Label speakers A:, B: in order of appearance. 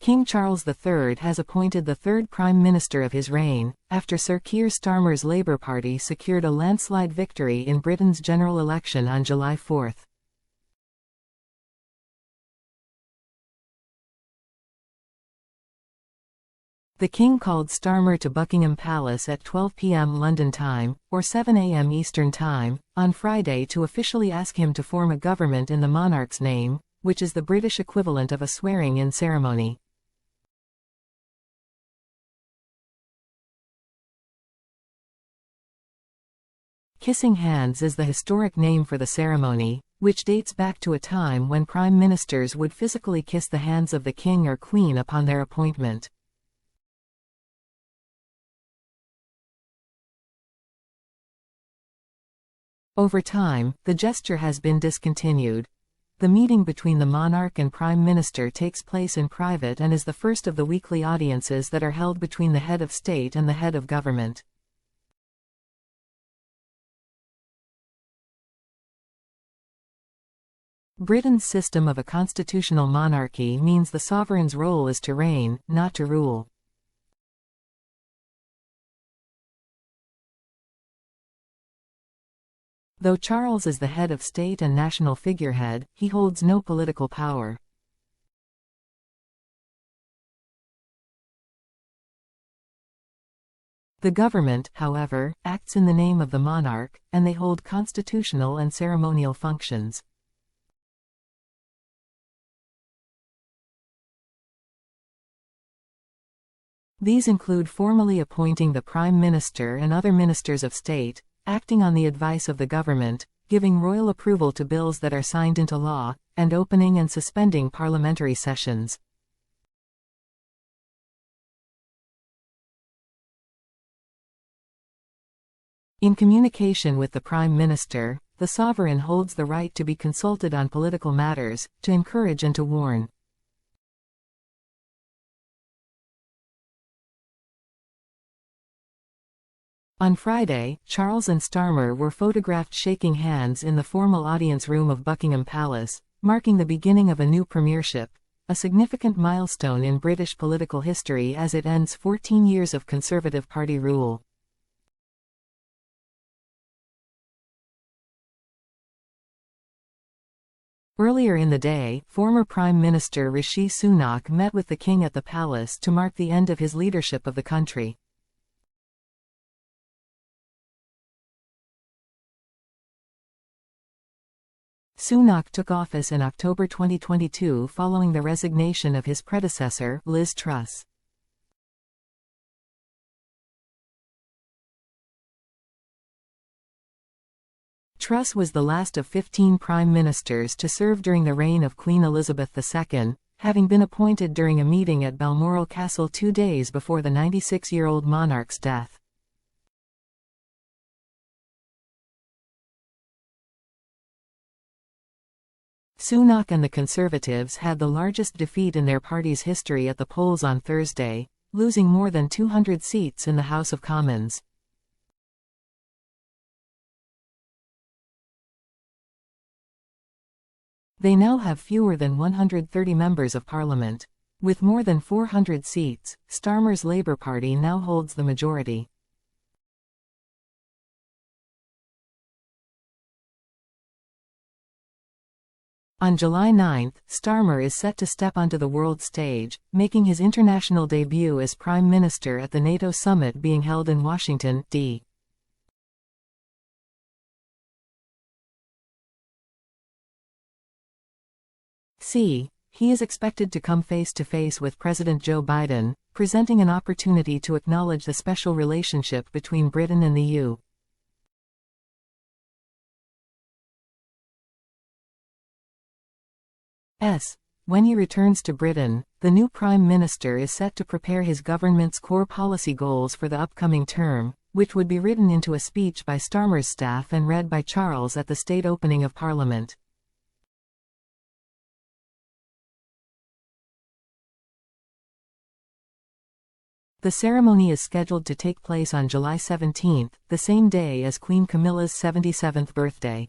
A: King Charles III has appointed the third Prime Minister of his reign, after Sir Keir Starmer's Labour Party secured a landslide victory in Britain's general election on July 4. The King called Starmer to Buckingham Palace at 12 p.m. London time, or 7 a.m. Eastern Time, on Friday to officially ask him to form a government in the monarch's name, which is the British equivalent of a swearing-in ceremony. Kissing hands is the historic name for the ceremony, which dates back to a time when prime ministers would physically kiss the hands of the king or queen upon their appointment. Over time, the gesture has been discontinued. The meeting between the monarch and prime minister takes place in private and is the first of the weekly audiences that are held between the head of state and the head of government. Britain's system of a constitutional monarchy means the sovereign's role is to reign, not to rule. Though Charles is the head of state and national figurehead, he holds no political power. The government, however, acts in the name of the monarch, and they hold constitutional and ceremonial functions. These include formally appointing the Prime Minister and other ministers of state, acting on the advice of the government, giving royal approval to bills that are signed into law, and opening and suspending parliamentary sessions. In communication with the Prime Minister, the sovereign holds the right to be consulted on political matters, to encourage and to warn. On Friday, Charles and Starmer were photographed shaking hands in the formal audience room of Buckingham Palace, marking the beginning of a new premiership, a significant milestone in British political history as it ends 14 years of Conservative Party rule. Earlier in the day, former Prime Minister Rishi Sunak met with the King at the palace to mark the end of his leadership of the country. Sunak took office in October 2022 following the resignation of his predecessor, Liz Truss. Truss was the last of 15 prime ministers to serve during the reign of Queen Elizabeth II, having been appointed during a meeting at Balmoral Castle 2 days before the 96-year-old monarch's death. Sunak and the Conservatives had the largest defeat in their party's history at the polls on Thursday, losing more than 200 seats in the House of Commons. They now have fewer than 130 members of parliament. With more than 400 seats, Starmer's Labour Party now holds the majority. On July 9, Starmer is set to step onto the world stage, making his international debut as Prime Minister at the NATO summit being held in Washington, D.C. He is expected to come face-to-face with President Joe Biden, presenting an opportunity to acknowledge the special relationship between Britain and the EU. When he returns to Britain, the new Prime Minister is set to prepare his government's core policy goals for the upcoming term, which would be written into a speech by Starmer's staff and read by Charles at the state opening of Parliament. The ceremony is scheduled to take place on July 17, the same day as Queen Camilla's 77th birthday.